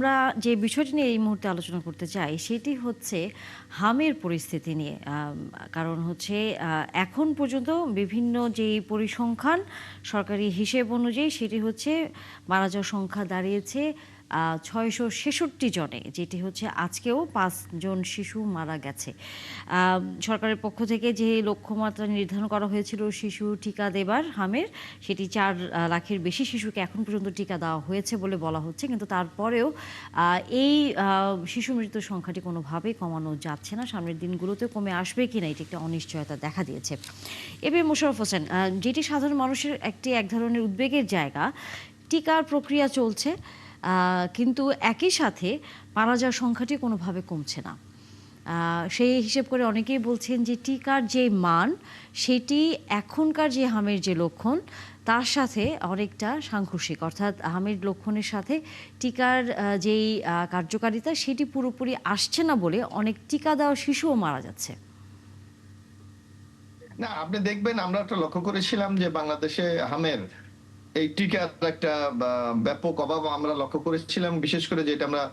আমরা যে বিষয়টি নিয়ে এই মুহূর্তে আলোচনা করতে চাই সেটি হচ্ছে হামের পরিস্থিতি নিয়ে। কারণ হচ্ছে এখন পর্যন্ত বিভিন্ন যেই পরিসংখ্যান সরকারি হিসেব অনুযায়ী সেটি হচ্ছে মারা যাওয়ার সংখ্যা দাঁড়িয়েছে ৬৬৬ জনে, যেটি হচ্ছে আজকেও ৫ জন শিশু মারা গেছে। সরকারের পক্ষ থেকে যে লক্ষ্যমাত্রা নির্ধারণ করা হয়েছিল শিশু টিকা দেবার হামের, সেটি ৪ লাখের বেশি শিশুকে এখন পর্যন্ত টিকা দেওয়া হয়েছে বলে বলা হচ্ছে। কিন্তু তারপরেও এই শিশু মৃত্যুর সংখ্যাটি কোনোভাবেই কমানো যাচ্ছে না। সামনের দিনগুলোতেও কমে আসবে কিনা এটি একটা অনিশ্চয়তা দেখা দিয়েছে। এবে মোশাররফ হোসেন, যেটি সাধারণ মানুষের এক ধরনের উদ্বেগের জায়গা, টিকার প্রক্রিয়া চলছে, কিন্তু একই সাথে মারা যাওয়ার সংখ্যাটি কোনোভাবে কমছে না। সেই হিসেব করে অনেকেই বলছেন যে টিকার যে মান সেটি এখনকার যে হামের যে লক্ষণ তার সাথে অনেকটা সাংঘর্ষিক, অর্থাৎ হামের লক্ষণের সাথে টিকার যেই কার্যকারিতা সেটি পুরোপুরি আসছে না বলে অনেক টিকা দেওয়া শিশুও মারা যাচ্ছে। না, আপনি দেখবেন আমরা একটা লক্ষ্য করেছিলাম যে বাংলাদেশে হামের এই টিকার একটা ব্যাপক অভাব আমরা লক্ষ্য করেছিলাম। বিশেষ করে যেটা আমরা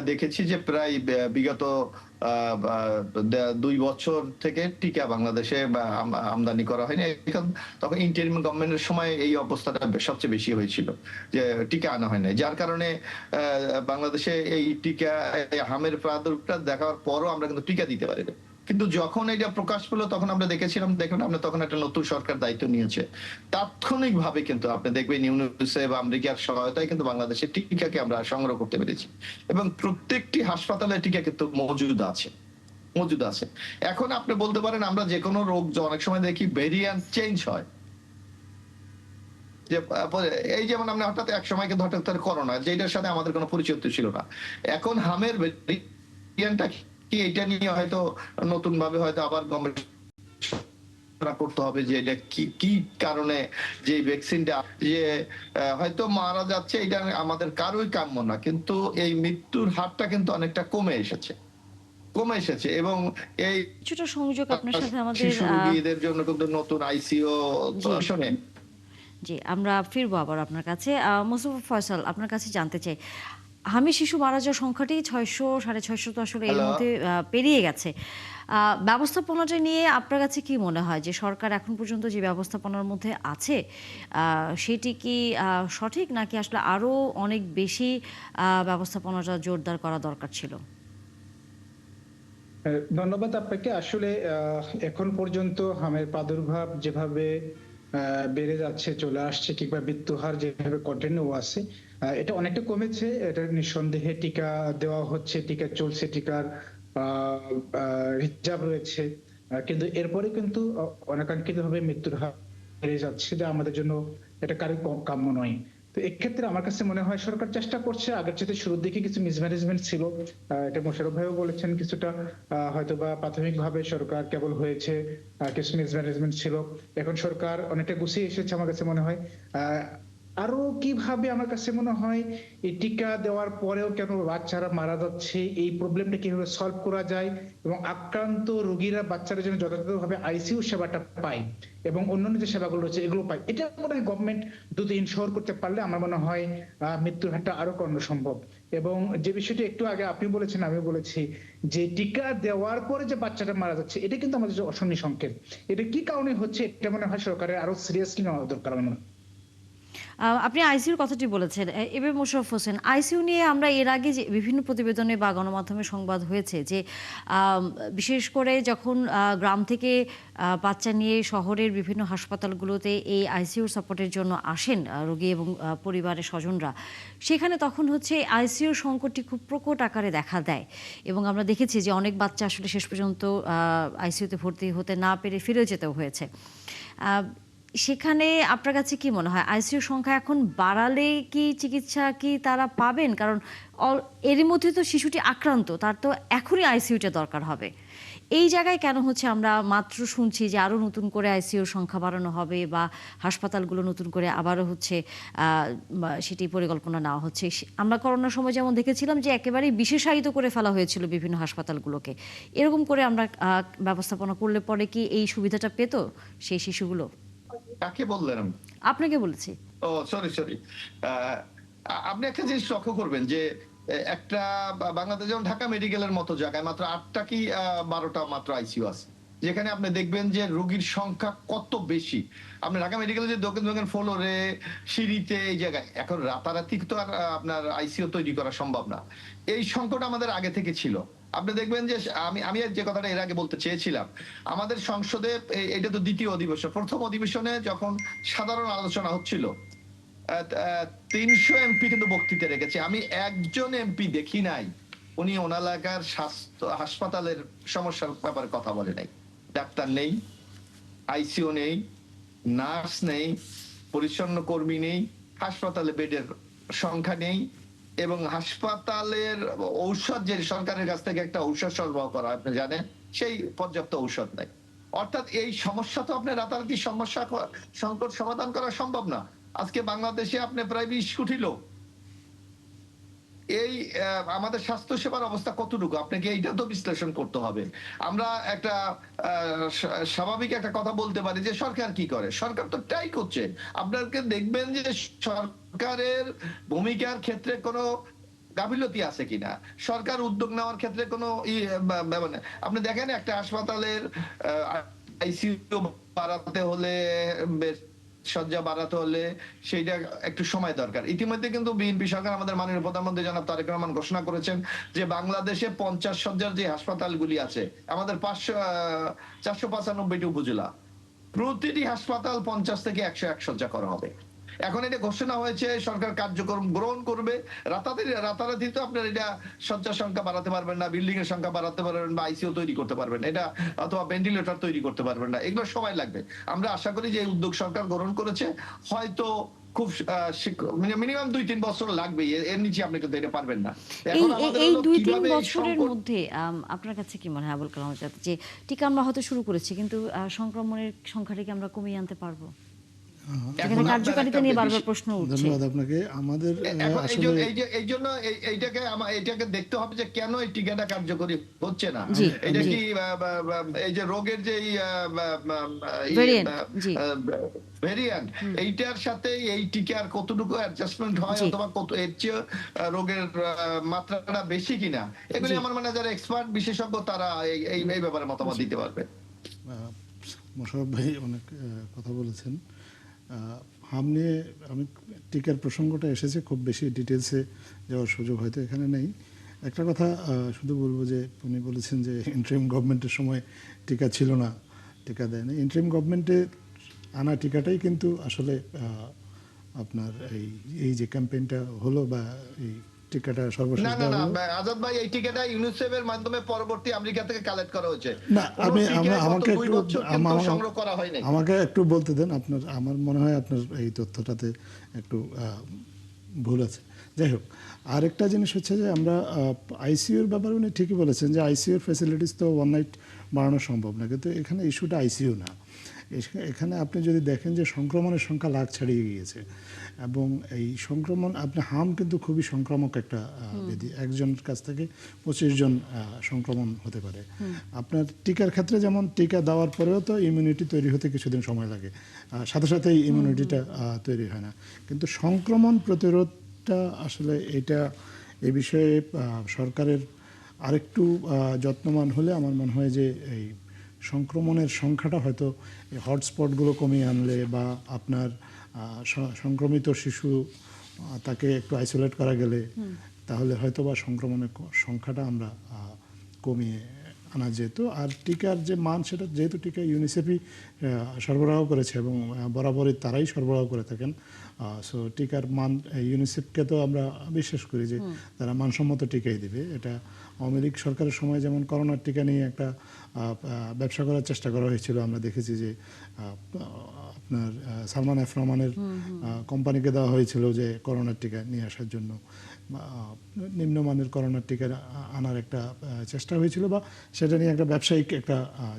দেখেছি যে প্রায় বিগত ২ বছর থেকে টিকা বাংলাদেশে আমদানি করা হয়নি। এখন তখন ইন্টারিম গভর্নমেন্টের সময় এই অবস্থাটা সবচেয়ে বেশি হয়েছিল যে টিকা আনা হয় নাই। যার কারণে বাংলাদেশে এই টিকা হামের প্রাদুর্ভাবটা দেখার পরও আমরা কিন্তু টিকা দিতে পারি না। কিন্তু যখন এটা প্রকাশ পেল তখন আমরা দেখেছিলাম, দেখুন আমরা তখন একটা নতুন সরকার দায়িত্ব নিয়েছে। তাৎক্ষণিকভাবে কিন্তু আপনি দেখবেন ইউনিসেফ আমেরিকার সহায়তায় কিন্তু বাংলাদেশের টিকাকে আমরা সংগ্রহ করতে পেরেছি এবং প্রত্যেকটি হাসপাতালে টিকা কিন্তু মজুদ আছে। এখন আপনি বলতে পারেন আমরা যে কোনো রোগ অনেক সময় দেখি ভেরিয়েন্ট চেঞ্জ হয়, যে এই যেমন আমরা হঠাৎ এক সময় কিন্তু হঠাৎ করোনা, যেটার সাথে আমাদের কোনো পরিচয় ছিল না। এখন হামের ভেরিয়েন্টটা কি এটা নিয়ে হয়তো নতুন ভাবে হয়তো আবার গবেষণা করতে হবে যে এটা কি কি কারণে যে ভ্যাকসিনটা যে হয়তো মারা যাচ্ছে, এটা আমাদের কারোই কাম্য না, কিন্তু এই মৃত্যুর হারটা কিন্তু অনেকটা কমে এসেছে এবং এই কিছুটা সংযোগ আপনার সাথে আমাদের শিশু রোগীদের জন্য কিন্তু নতুন আইসিইউ জি শোনেন। জি, আমরা ফিরবো আবার আপনার কাছে। মোস্তফা ফয়সাল, আপনার কাছে জানতে চাই, হামি শিশু মারা যাওয়ার সংখ্যাটি ৬০০ ৬৫০ তো আসলে এর হ্যালো। মধ্যে পেরিয়ে গেছে। ব্যবস্থাপনাটা নিয়ে আপনার কাছে কি মনে হয় যে সরকার এখন পর্যন্ত যে ব্যবস্থাপনার মধ্যে আছে সেটি কি সঠিক, নাকি আসলে আরো অনেক বেশি ব্যবস্থাপনাটা জোরদার করা দরকার ছিল? ধন্যবাদ আপনাকে। আসলে এখন পর্যন্ত হামের প্রাদুর্ভাব যেভাবে বেড়ে যাচ্ছে, চলে আসছে, কিংবা মৃত্যুর হার যেভাবে কন্টিনিউ আছে, এটা অনেকটা কমেছে। এটা নিঃসন্দেহে টিকা দেওয়া হচ্ছে, টিকা চলছে, টিকার রিজার্ভ রয়েছে। কিন্তু এরপরে কিন্তু অনাকাঙ্ক্ষিতভাবে মৃত্যুর হার বেড়ে যাচ্ছে, যা আমাদের জন্য এটা কারোর কাম্য নয়। তো এক্ষেত্রে আমার কাছে মনে হয় সরকার চেষ্টা করছে। আগের চাইতে শুরুর দিকে কিছু মিসম্যানেজমেন্ট ছিল, এটা মোশাররফ ভাইও বলেছেন, কিছুটা হয়তোবা প্রাথমিকভাবে সরকার কেবল হয়েছে, কিছু মিসম্যানেজমেন্ট ছিল। এখন সরকার অনেকটা গুছিয়ে এসেছে আমার কাছে মনে হয়। আরো কিভাবে আমার কাছে মনে হয় এই টিকা দেওয়ার পরেও কেন বাচ্চারা মারা যাচ্ছে, এই প্রবলেমটা কিভাবে সলভ করা যায় এবং আক্রান্ত রোগীরা, বাচ্চারা যেন যথাযথভাবে আইসিইউ সেবাটা পায় এবং অন্যান্য যে সেবাগুলো রয়েছে এগুলো পায়, এটা মনে হয় গভর্নমেন্ট দ্রুত ইনশোর করতে পারলে আমার মনে হয় মৃত্যুর হারটা আরো কমানো সম্ভব। এবং যে বিষয়টি একটু আগে আপনি বলেছেন, আমি বলেছি, যে টিকা দেওয়ার পরে যে বাচ্চাটা মারা যাচ্ছে, এটা কিন্তু আমাদের অশনি সংকেত। এটা কি কারণে হচ্ছে, এটা মনে হয় সরকারের আরো সিরিয়াসলি নেওয়া দরকার আমার মনে হয়। আপনি আইসিইউর কথাটি বলেছেন। এবার মোশাররফ হোসেন, আইসিইউ নিয়ে আমরা এর আগে যে বিভিন্ন প্রতিবেদনে বা গণমাধ্যমে সংবাদ হয়েছে যে বিশেষ করে যখন গ্রাম থেকে বাচ্চা নিয়ে শহরের বিভিন্ন হাসপাতালগুলোতে এই আইসিইউর সাপোর্টের জন্য আসেন রোগী এবং পরিবারের স্বজনরা, সেখানে তখন হচ্ছে আইসিইউর সংকটটি খুব প্রকট আকারে দেখা দেয় এবং আমরা দেখেছি যে অনেক বাচ্চা আসলে শেষ পর্যন্ত আইসিইউতে ভর্তি হতে না পেরে ফিরে যেতেও হয়েছে। সেখানে আপনার কাছে কি মনে হয় আইসিইউ সংখ্যা এখন বাড়ালে কি চিকিৎসা কি তারা পাবেন? কারণ এরই মধ্যে তো শিশুটি আক্রান্ত, তার তো এখনই আইসিইউটা দরকার হবে। এই জায়গায় কেন হচ্ছে আমরা মাত্র শুনছি যে আরো নতুন করে আইসিইউর সংখ্যা বাড়ানো হবে বা হাসপাতালগুলো নতুন করে আবারও হচ্ছে সেটি পরিকল্পনা নেওয়া হচ্ছে। আমরা করোনার সময় যেমন দেখেছিলাম যে একেবারেই বিশেষায়িত করে ফেলা হয়েছিল বিভিন্ন হাসপাতালগুলোকে। এরকম করে আমরা ব্যবস্থাপনা করলে পরে কি এই সুবিধাটা পেত সেই শিশুগুলো? কাকে বললেন? আপনাকে বলেছি। ও সরি। আপনি একটা জিনিস লক্ষ্য করবেন যে একটা বাংলাদেশ যেমন ঢাকা মেডিকেলের মতো জায়গায় মাত্র 8টা কি 12টা মাত্র আইসিইউ আছে, যেখানে আপনি দেখবেন যে রোগীর সংখ্যা কত বেশি। আপনি ঢাকা মেডিকেলে যে দেখেন ফ্লোরে, সিঁড়িতে, এই জায়গায় এখন রাতারাতি তো আর আপনার আইসিইউ তৈরি করা সম্ভব না। এই সংকট আমাদের আগে থেকে ছিল। আপনি দেখবেন যে আমি আমি যে কথাটা এর আগে বলতে চেয়েছিলাম, আমাদের সংসদে এটা তো দ্বিতীয় অধিবেশন, প্রথম অধিবেশনে যখন সাধারণ আলোচনা হচ্ছিল 300 এমপি কিন্তু বক্তৃতা রেখেছে, আমি একজন এমপি দেখি নাই উনি ওনার এলাকার স্বাস্থ্য হাসপাতালের সমস্যার ব্যাপারে কথা বলে নাই। ডাক্তার নেই, আইসিইউ নেই, নার্স নেই, পরিচ্ছন্ন কর্মী নেই, হাসপাতালে বেডের সংখ্যা নেই, এবং হাসপাতালের ঔষধ যে সরকারের কাছ থেকে একটা ঔষধ সরবরাহ করা আপনি জানেন, সেই পর্যাপ্ত ঔষধ নাই। অর্থাৎ এই সমস্যা তো আপনার রাতারাতি সমস্যা সংকট সমাধান করা সম্ভব না। আজকে বাংলাদেশে আপনি প্রায় 20 কোটি লোক, এই আমাদের স্বাস্থ্য সেবার অবস্থা কতটুকু আপনাকে এইটা তো বিশ্লেষণ করতে হবে। আমরা একটা স্বাভাবিক একটা কথা বলতে পারি যে সরকার কি করে, সরকার তো ট্রাই করছে। আপনাকে দেখবেন যে সরকারের ভূমিকার ক্ষেত্রে কোনো গাফিলতি আছে কিনা, সরকার উদ্যোগ নেওয়ার ক্ষেত্রে কোনো মানে আপনি দেখেন একটা হাসপাতালের আইসিইউ বাড়াতে হলে, শয্যা বাড়াতে হলে সেইটা একটু সময় দরকার। ইতিমধ্যে কিন্তু বিএনপি সরকার, আমাদের মাননীয় প্রধানমন্ত্রী জনাব তারেক রহমান ঘোষণা করেছেন যে বাংলাদেশে 50 শয্যার যে হাসপাতালগুলি আছে, আমাদের 495টি উপজেলা, প্রতিটি হাসপাতাল 50 থেকে 101 শয্যা করা হবে। এখন এটা ঘোষণা হয়েছে, সরকার কার্যক্রম গ্রহণ করবে। রাতারাতি তো আপনার এটা শয্যা সংখ্যা বাড়াতে পারবেন না, বিল্ডিং এর সংখ্যা বাড়াতে পারবেন, বা আইসিইউ তৈরি করতে পারবেন এটা, অথবা ভেন্টিলেটর তৈরি করতে পারবেন না, এগুলো সময় লাগবে। আমরা আশা করি যে এই উদ্যোগ সরকার গ্রহণ করেছে, হয়তো খুব মিনিমাম 2-3 বছর লাগবে, এর নিচে আপনি কিন্তু এটা পারবেন না। এই এখন আমাদের এই হলো 2-3 কিভাবে এই বছরের সংকট। মধ্যে আপনার কাছে কি মনে হয় আবুল কালাম আজাদ, যে টিকা আমরা হয়তো শুরু করেছি কিন্তু সংক্রমণের সংখ্যাটাকে আমরা কমিয়ে আনতে পারবো? এখন এখানে আপনার কার্যকারিতা একটা নিয়ে বারবার বেশি প্রশ্ন উঠছে। ধন্যবাদ আপনাকে। আমাদের এখন আসলে এই জন্য এইটাকে দেখতে হবে যে কেন এই টিকাটা কার্যকরী হচ্ছে না। জি এটা জি কি এই যে রোগের যে ভেরিয়েন্ট, জি ভেরিয়েন্ট, এইটার সাথে এই টিকার কতটুকু অ্যাডজাস্টমেন্ট হয়, জি অথবা কত এর চেয়ে রোগের মাত্রাটা বেশি কিনা, এগুলি জি আমার মনে হয় যারা এক্সপার্ট বিশেষজ্ঞ তারা এই ব্যাপারে মতামত দিতে পারবে। মোশাররফ ভাই অনেক কথা বলেছেন। হাম নিয়ে আমি টিকার প্রসঙ্গটা এসেছে, খুব বেশি ডিটেলসে যাওয়ার সুযোগ হয়তো এখানে নেই। একটা কথা শুধু বলবো যে উনি বলেছেন যে ইন্টারিম গভর্নমেন্টের সময় টিকা ছিল না, টিকা দেয় না। ইন্টারিম গভর্নমেন্টে আনা টিকাটাই কিন্তু আসলে আপনার এই যে ক্যাম্পেইনটা হলো, বা এই টিকাটা সর্বশেষ না না দেওয়া না হলো। আজাদ ভাই, এই টিকাটা ইউনিসেফের মাধ্যমে পরবর্তী আমেরিকা থেকে কালেক্ট করা হয়েছে। না আমাকে একটু সংগ্রহ করা হয়নি। আমাকে একটু বলতে দেন। আপনার, আমার মনে হয় আপনার এই তথ্যটাতে একটু ভুল আছে। যাই হোক, আরেকটা জিনিস হচ্ছে যে আমরা আইসিইউর ব্যাপারে উনি ঠিকই বলেছেন যে আইসিইউর ফ্যাসিলিটিস তো ওয়ান নাইট বাড়ানো সম্ভব না, কিন্তু এখানে ইস্যুটা আইসিইউ না। এখানে আপনি যদি দেখেন যে সংক্রমণের সংখ্যা লাখ ছাড়িয়ে গিয়েছে, এবং এই সংক্রমণ আপনি হাম কিন্তু খুবই সংক্রামক একটা ব্যাধি, একজনের কাছ থেকে 25 জন সংক্রমণ হতে পারে। আপনার টিকার ক্ষেত্রে যেমন টিকা দেওয়ার পরেও তো ইমিউনিটি তৈরি হতে কিছুদিন সময় লাগে, সাথে সাথেই ইমিউনিটিটা তৈরি হয় না। কিন্তু সংক্রমণ প্রতিরোধটা আসলে এই বিষয়ে সরকারের আরেকটু যত্নবান হলে আমার মনে হয় যে এই সংক্রমণের সংখ্যাটা হয়তো হটস্পটগুলো কমিয়ে আনলে, বা আপনার সংক্রমিত শিশু তাকে একটু আইসোলেট করা গেলে, তাহলে হয়তো বা সংক্রমণের সংখ্যাটা আমরা কমিয়ে আনা যেত। আর টিকার যে মান, সেটা যেহেতু টিকা ইউনিসেফই সরবরাহ করেছে এবং বরাবরই তারাই সরবরাহ করে থাকেন, সো টিকার মান ইউনিসেফকে তো আমরা বিশ্বাস করি যে তারা মানসম্মত টিকাই দিবে। এটা আওয়ামী লীগ সরকারের সময় যেমন করোনার টিকা নিয়ে একটা ব্যবসা করার চেষ্টা করা হয়েছিল, আমরা দেখেছি যে আপনার সালমান এফ রহমানের কোম্পানিকে দেওয়া হয়েছিল যে করোনার টিকা নিয়ে আসার জন্য, নিম্নমানের করোনার টিকা আনার একটা চেষ্টা হয়েছিল, বা সেটা নিয়ে একটা ব্যবসায়িক একটা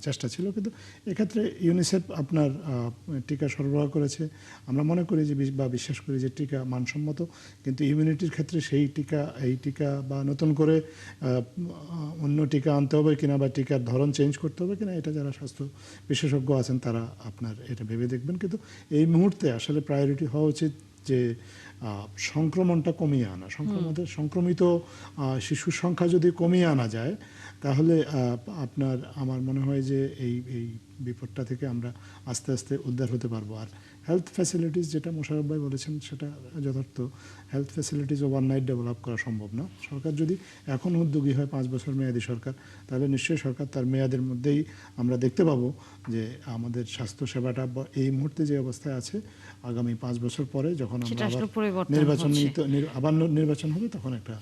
চেষ্টা ছিল। কিন্তু এক্ষেত্রে ইউনিসেফ আপনার টিকা সরবরাহ করেছে। আমরা মনে করি যে, বা বিশ্বাস করি যে টিকা মানসম্মত, কিন্তু ইমিউনিটির ক্ষেত্রে এই টিকা বা নতুন করে অন্য টিকা আনতে হবে কিনা, বা টিকার ধরন চেঞ্জ করতে হবে কিনা, এটা যারা স্বাস্থ্য বিশেষজ্ঞ আছেন তারা আপনার এটা ভেবে দেখবেন। কিন্তু এই মুহূর্তে আসলে প্রায়োরিটি হওয়া উচিত যে সংক্রমণটা কমিয়ে আনা, সংক্রমিত শিশুর সংখ্যা যদি কমিয়ে আনা যায়, তাহলে আমার মনে হয় যে এই বিপদটা থেকে আমরা আস্তে আস্তে উদ্ধার হতে পারবো। আর হেলথ ফ্যাসিলিটিস, যেটা মোশাররফ ভাই বলেছেন, সেটা যথার্থ। হেলথ ফ্যাসিলিটিস ওভারনাইট ডেভেলপ করা সম্ভব না। সরকার যদি এখন উদ্যোগী হয়, 5 বছর মেয়াদী সরকার, তাহলে নিশ্চয়ই সরকার তার মেয়াদের মধ্যেই আমরা দেখতে পাবো যে আমাদের স্বাস্থ্য সেবাটা এই মুহূর্তে যে অবস্থায় আছে, আগামী 5 বছর পরে যখন আমরা সেটা আসলে আবার পরিবর্তন হচ্ছে। আবার নির্বাচন হবে, তখন একটা